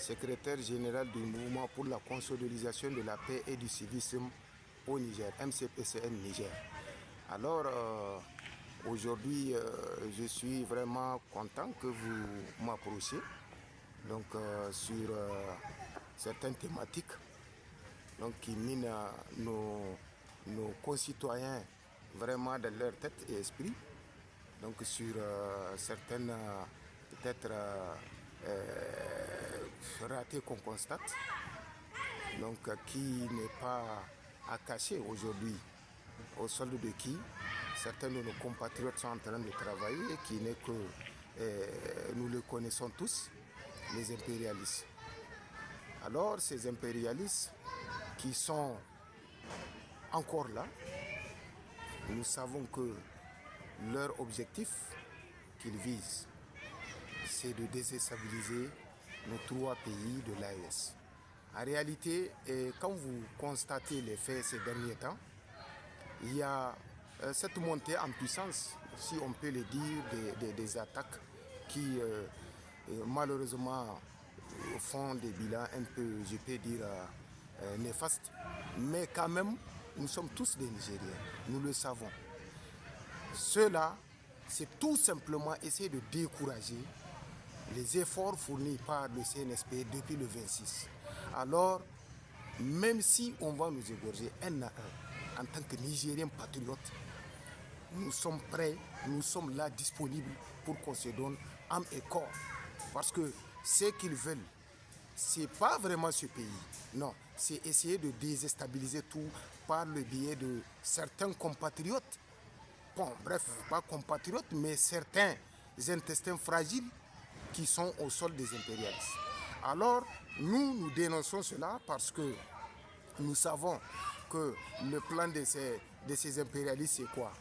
secrétaire général du mouvement pour la consolidation de la paix et du civisme au Niger, MCPCN Niger. Alors, aujourd'hui, je suis vraiment content que vous m'approchiez sur certaines thématiques qui minent nos concitoyens vraiment dans leur tête et esprit. Donc sur certaines peut-être ratés qu'on constate, qui n'est pas à cacher aujourd'hui, au solde de qui certains de nos compatriotes sont en train de travailler, qui n'est que, nous le connaissons tous, les impérialistes. Alors ces impérialistes qui sont encore là, nous savons que leur objectif qu'ils visent, c'est de déstabiliser nos 3 pays de l'AES. En réalité, quand vous constatez les faits ces derniers temps, il y a cette montée en puissance, si on peut le dire, des attaques qui malheureusement font des bilans un peu, je peux dire, néfastes. Mais quand même, nous sommes tous des Nigériens, nous le savons. Cela, c'est tout simplement essayer de décourager les efforts fournis par le CNSP depuis le 26. Alors, même si on va nous égorger un à un, en tant que Nigériens patriotes, nous sommes prêts, nous sommes là disponibles pour qu'on se donne âme et corps. Parce que ce qu'ils veulent, c'est pas vraiment ce pays. Non, c'est essayer de déstabiliser tout par le biais de certains compatriotes. Bon, bref, pas compatriotes, mais certains intestins fragiles qui sont au sol des impérialistes. Alors, nous dénonçons cela parce que nous savons que le plan de ces impérialistes, c'est quoi?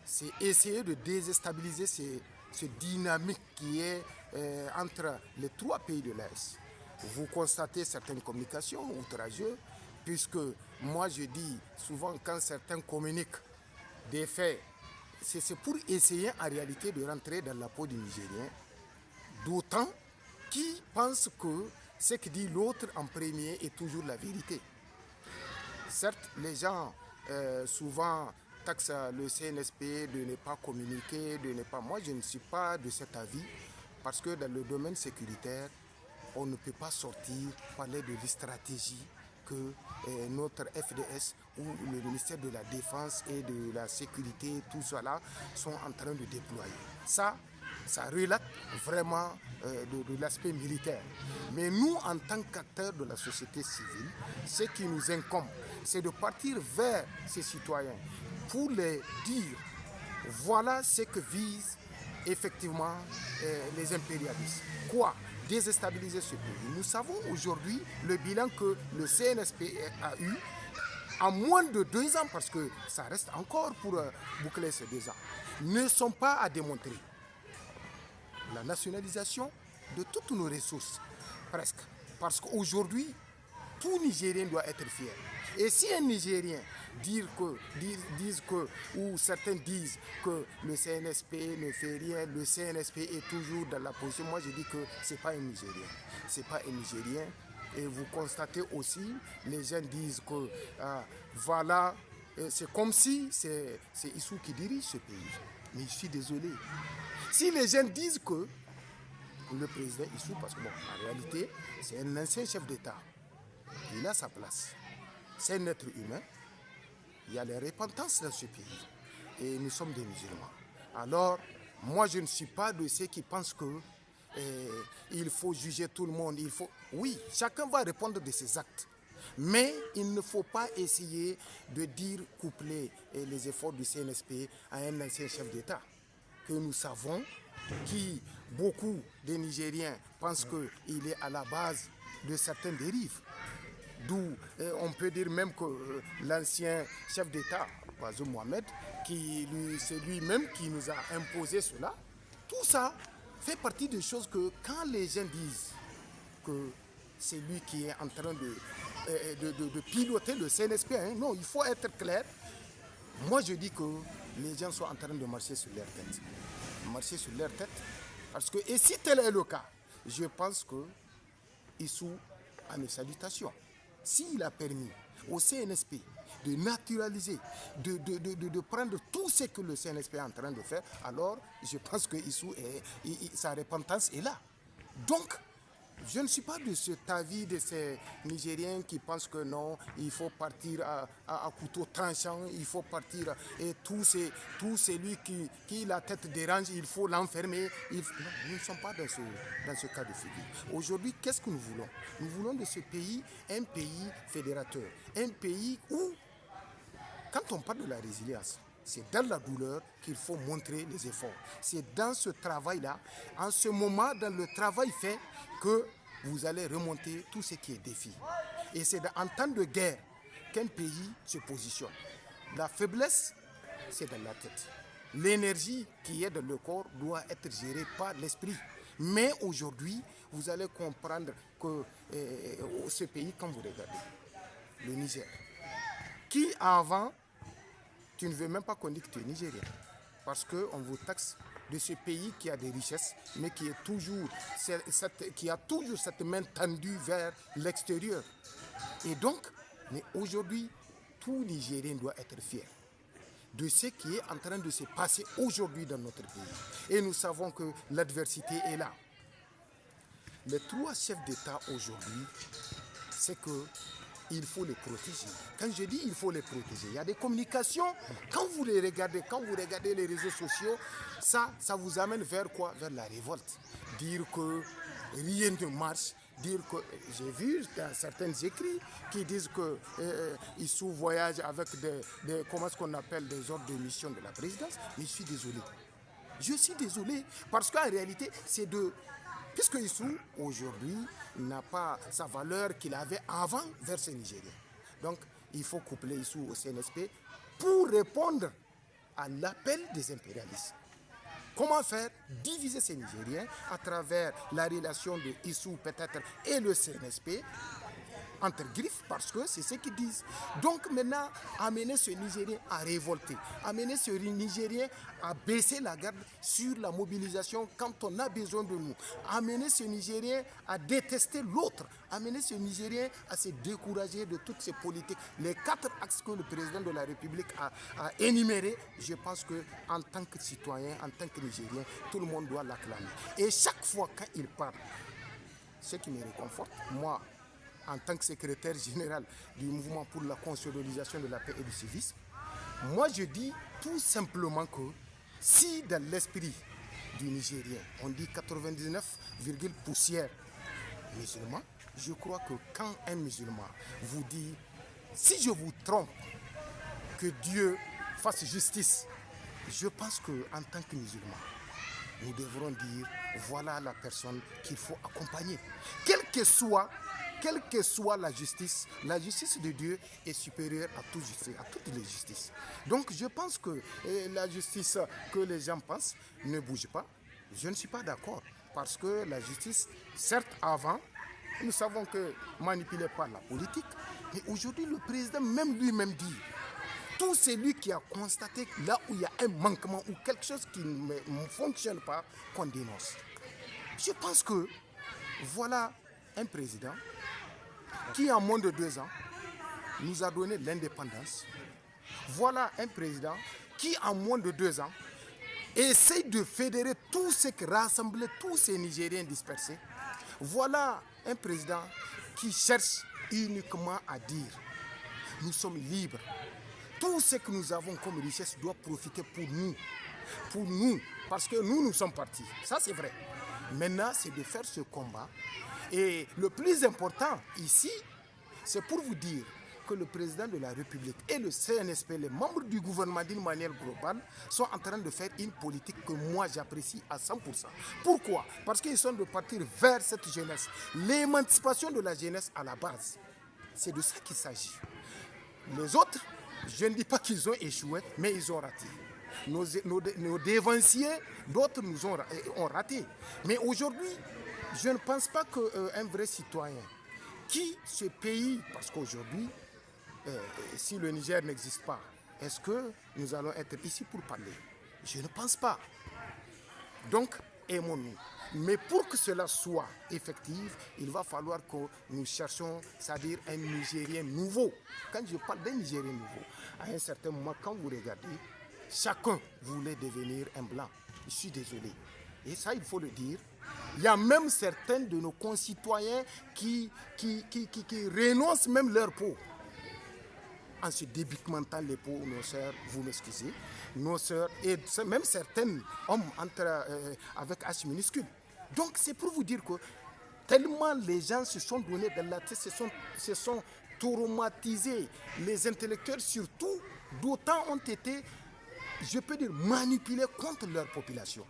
C'est essayer de déstabiliser ce dynamique qui est entre les 3 pays de l'Est. Vous constatez certaines communications outrageuses, puisque moi je dis souvent quand certains communiquent des faits, c'est pour essayer en réalité de rentrer dans la peau du Nigérien, d'autant qui pensent que ce que dit l'autre en premier est toujours la vérité. Certes, les gens souvent taxent le CNSP de ne pas communiquer, de ne pas... Moi, je ne suis pas de cet avis, parce que dans le domaine sécuritaire, on ne peut pas sortir, parler de la stratégie que notre FDS ou le ministère de la Défense et de la Sécurité, tout cela, sont en train de déployer. Ça relate vraiment de l'aspect militaire. Mais nous, en tant qu'acteurs de la société civile, ce qui nous incombe, c'est de partir vers ces citoyens pour les dire, voilà ce que visent effectivement les impérialistes. Quoi? Déstabiliser ce pays. Nous savons aujourd'hui le bilan que le CNSP a eu en moins de 2 ans, parce que ça reste encore pour boucler ces 2 ans, ne sont pas à démontrer. La nationalisation de toutes nos ressources, presque. Parce qu'aujourd'hui, tout Nigérien doit être fier. Et si un Nigérien ou certains disent que le CNSP ne fait rien, le CNSP est toujours dans la position, moi je dis que ce n'est pas un Nigérien. C'est pas un Nigérien. Et vous constatez aussi, les gens disent que voilà, c'est comme si c'est Issou qui dirige ce pays. Mais je suis désolé. Si les gens disent que le président Issou, parce que bon, en réalité, c'est un ancien chef d'État, il a sa place. C'est un être humain. Il y a la repentance dans ce pays. Et nous sommes des musulmans. Alors, moi, je ne suis pas de ceux qui pensent que il faut juger tout le monde. Oui, chacun va répondre de ses actes. Mais il ne faut pas essayer de dire coupler les efforts du CNSP à un ancien chef d'État que nous savons, qui beaucoup de Nigériens pensent qu'il est à la base de certaines dérives. D'où on peut dire même que l'ancien chef d'État, Bazoum Mohamed, c'est lui-même qui nous a imposé cela. Tout ça fait partie des choses que quand les gens disent que c'est lui qui est en train de piloter le CNSP, non, il faut être clair. Moi, je dis que les gens sont en train de marcher sur leur tête. Marcher sur leur tête. Parce que, et si tel est le cas, je pense que Issou a mes salutations. S'il a permis au CNSP de naturaliser, de prendre tout ce que le CNSP est en train de faire, alors je pense que Issou, sa repentance est là. Donc, je ne suis pas de cet avis de ces Nigériens qui pensent que non, il faut partir à couteau tranchant, il faut partir et tout celui qui la tête dérange, il faut l'enfermer. Non, nous ne sommes pas dans ce cas de figure. Aujourd'hui, qu'est-ce que nous voulons? Nous voulons de ce pays un pays fédérateur, un pays où, quand on parle de la résilience, c'est dans la douleur qu'il faut montrer les efforts. C'est dans ce travail-là, en ce moment, dans le travail fait, que vous allez remonter tout ce qui est défi. Et c'est en temps de guerre qu'un pays se positionne. La faiblesse, c'est dans la tête. L'énergie qui est dans le corps doit être gérée par l'esprit. Mais aujourd'hui, vous allez comprendre que ce pays, quand vous regardez, le Niger, qui avant, tu ne veux même pas qu'on dise que tu es nigérien. Parce qu'on vous taxe de ce pays qui a des richesses, mais qui a toujours cette main tendue vers l'extérieur. Et donc, mais aujourd'hui, tout Nigérien doit être fier de ce qui est en train de se passer aujourd'hui dans notre pays. Et nous savons que l'adversité est là. Les trois chefs d'État aujourd'hui, c'est que il faut les protéger. Quand je dis il faut les protéger, il y a des communications. Quand vous regardez les réseaux sociaux, ça vous amène vers quoi? Vers la révolte. Dire que rien ne marche. Dire que j'ai vu dans certains écrits qui disent que Issou voyage avec comment est-ce qu'on appelle des ordres de mission de la présidence. Mais je suis désolé. Je suis désolé parce qu'en réalité, c'est puisque Issou, aujourd'hui, n'a pas sa valeur qu'il avait avant vers ces Nigériens. Donc, il faut coupler Issou au CNSP pour répondre à l'appel des impérialistes. Comment faire? Diviser ces Nigériens à travers la relation de Issou peut-être et le CNSP, entre griffes, parce que c'est ce qu'ils disent. Donc maintenant, amener ce Nigérien à révolter, amener ce Nigérien à baisser la garde sur la mobilisation quand on a besoin de nous, amener ce Nigérien à détester l'autre, amener ce Nigérien à se décourager de toutes ces politiques. Les 4 axes que le président de la République a énumérés, je pense qu'en tant que citoyen, en tant que Nigérien, tout le monde doit l'acclamer. Et chaque fois quand il parle, ce qui me réconforte, moi, en tant que secrétaire général du mouvement pour la consolidation de la paix et du civisme, moi je dis tout simplement que si dans l'esprit du Nigérien, on dit 99, poussière musulman, je crois que quand un musulman vous dit si je vous trompe, que Dieu fasse justice, je pense qu'en tant que musulman, nous devrons dire voilà la personne qu'il faut accompagner. Quelle que soit la justice de Dieu est supérieure à toute les justices. Donc je pense que la justice que les gens pensent ne bouge pas. Je ne suis pas d'accord. Parce que la justice, certes avant, nous savons que manipulée par la politique, mais aujourd'hui le président même lui-même dit tout celui qui a constaté là où il y a un manquement ou quelque chose qui ne fonctionne pas, qu'on dénonce. Je pense que voilà un président qui, en moins de 2 ans, nous a donné l'indépendance. Voilà un président qui, en moins de 2 ans, essaye de fédérer rassembler tous ces Nigériens dispersés. Voilà un président qui cherche uniquement à dire nous sommes libres. Tout ce que nous avons comme richesse doit profiter pour nous, parce que nous sommes partis. Ça, c'est vrai. Maintenant, c'est de faire ce combat. Et le plus important ici, c'est pour vous dire que le président de la République et le CNSP, les membres du gouvernement d'une manière globale, sont en train de faire une politique que moi j'apprécie à 100%. Pourquoi? Parce qu'ils sont de partir vers cette jeunesse. L'émancipation de la jeunesse à la base. C'est de ça qu'il s'agit. Les autres, je ne dis pas qu'ils ont échoué, mais ils ont raté. Nos dévanciers, d'autres nous ont raté. Mais aujourd'hui, je ne pense pas qu'un vrai citoyen qui ce pays, parce qu'aujourd'hui, si le Niger n'existe pas, est-ce que nous allons être ici pour parler? Je ne pense pas. Donc, aimons-nous. Mais pour que cela soit effectif, il va falloir que nous cherchions, c'est-à-dire un Nigérien nouveau. Quand je parle d'un Nigérien nouveau, à un certain moment, quand vous regardez, chacun voulait devenir un blanc. Je suis désolé. Et ça, il faut le dire. Il y a même certains de nos concitoyens qui renoncent même leur peau en se débigmentant les peaux, nos sœurs, vous m'excusez, nos sœurs, et même certains hommes avec H minuscule. Donc c'est pour vous dire que tellement les gens se sont donnés de la tête, se sont traumatisés, les intellectuels surtout, d'autant ont été, je peux dire, manipulés contre leur population.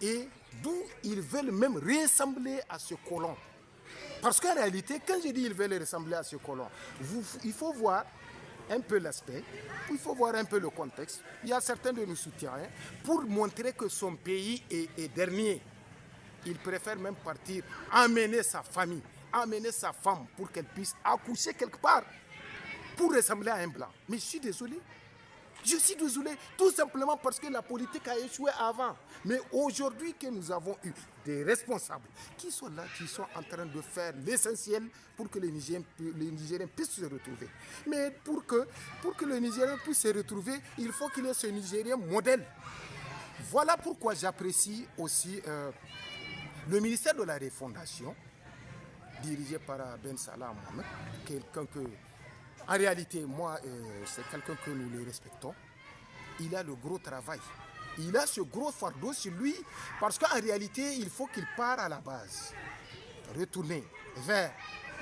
Et d'où ils veulent même ressembler à ce colon. Parce qu'en réalité, quand je dis qu'ils veulent ressembler à ce colon, il faut voir un peu l'aspect, il faut voir un peu le contexte. Il y a certains de nos soutiens pour montrer que son pays est dernier. Il préfère même partir, amener sa famille, amener sa femme pour qu'elle puisse accoucher quelque part pour ressembler à un blanc. Mais je suis désolé. Je suis désolé, tout simplement parce que la politique a échoué avant. Mais aujourd'hui que nous avons eu des responsables qui sont là, qui sont en train de faire l'essentiel pour que les Nigériens puissent se retrouver. Mais pour que le Nigérien puisse se retrouver, il faut qu'il ait ce Nigérien modèle. Voilà pourquoi j'apprécie aussi le ministère de la Refondation, dirigé par Ben Salah Mohamed, quelqu'un que... En réalité, moi, c'est quelqu'un que nous le respectons. Il a le gros travail. Il a ce gros fardeau sur lui parce qu'en réalité, il faut qu'il parte à la base. Retourner vers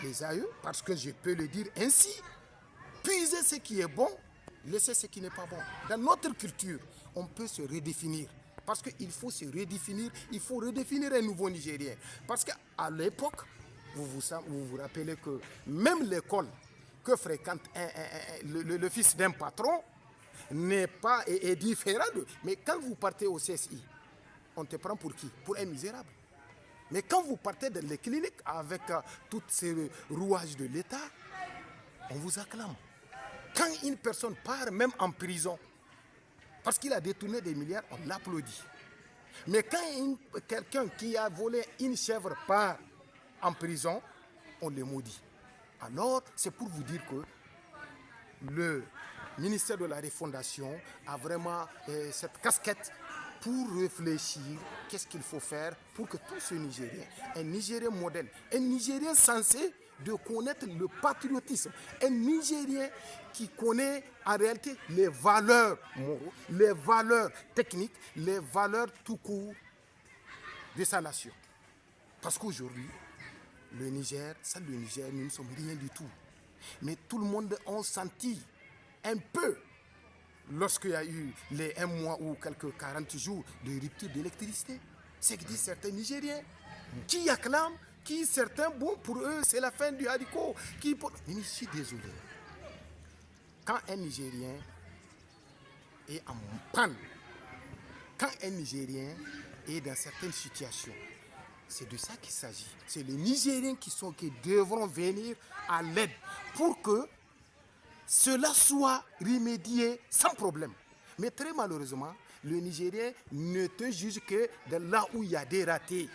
les aïeux, parce que je peux le dire ainsi, puiser ce qui est bon, laisser ce qui n'est pas bon. Dans notre culture, on peut se redéfinir. Parce qu'il faut se redéfinir, il faut redéfinir un nouveau Nigérien. Parce qu'à l'époque, vous vous rappelez que même l'école que fréquente le fils d'un patron est différent de... Mais quand vous partez au CSI, on te prend pour qui? Pour un misérable. Mais quand vous partez dans les cliniques avec tous ces rouages de l'État, on vous acclame. Quand une personne part même en prison, parce qu'il a détourné des milliards, on l'applaudit. Mais quand quelqu'un qui a volé une chèvre part en prison, on le maudit. Alors, c'est pour vous dire que le ministère de la Refondation a vraiment cette casquette pour réfléchir qu'est-ce qu'il faut faire pour que tout ce Nigérien, un Nigérien modèle, un Nigérien censé de connaître le patriotisme, un Nigérien qui connaît en réalité les valeurs morales, les valeurs techniques, les valeurs tout court de sa nation. Parce qu'aujourd'hui, le Niger, sans le Niger, nous ne sommes rien du tout. Mais tout le monde a senti un peu, lorsqu'il y a eu les 1 mois ou quelques 40 jours de rupture d'électricité. C'est que disent certains Nigériens qui acclament, qui certains, bon, pour eux, c'est la fin du haricot. Mais je suis désolé. Quand un Nigérien est en panne, quand un Nigérien est dans certaines situations, c'est de ça qu'il s'agit. C'est les Nigériens qui devront venir à l'aide pour que cela soit remédié sans problème. Mais très malheureusement, le Nigérien ne te juge que de là où il y a des ratés.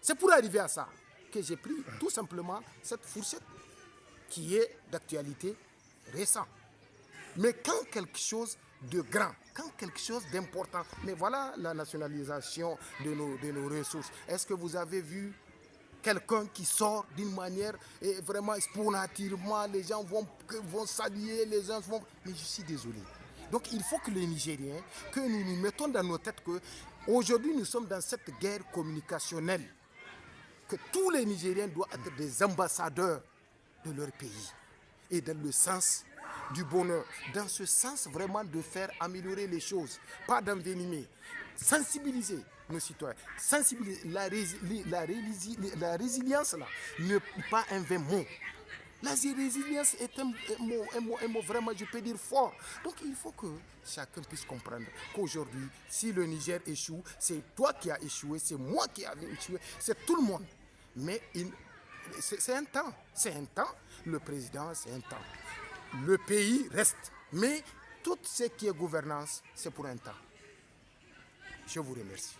C'est pour arriver à ça que j'ai pris tout simplement cette fourchette qui est d'actualité récente. Mais quand quelque chose de grand, quand quelque chose d'important, mais voilà la nationalisation de nos ressources. Est-ce que vous avez vu quelqu'un qui sort d'une manière vraiment spontanément, les gens vont saluer, les gens vont... Mais je suis désolé. Donc il faut que les Nigériens, que nous nous mettons dans nos têtes que aujourd'hui nous sommes dans cette guerre communicationnelle, que tous les Nigériens doivent être des ambassadeurs de leur pays et dans le sens du bonheur, dans ce sens vraiment de faire améliorer les choses, pas d'envenimer, sensibiliser nos citoyens, sensibiliser la résilience là, n'est pas un vain mot. La résilience est un mot vraiment, je peux dire, fort. Donc il faut que chacun puisse comprendre qu'aujourd'hui, si le Niger échoue, c'est toi qui as échoué, c'est moi qui ai échoué, c'est tout le monde. Mais c'est un temps, le président, c'est un temps. Le pays reste, mais tout ce qui est gouvernance, c'est pour un temps. Je vous remercie.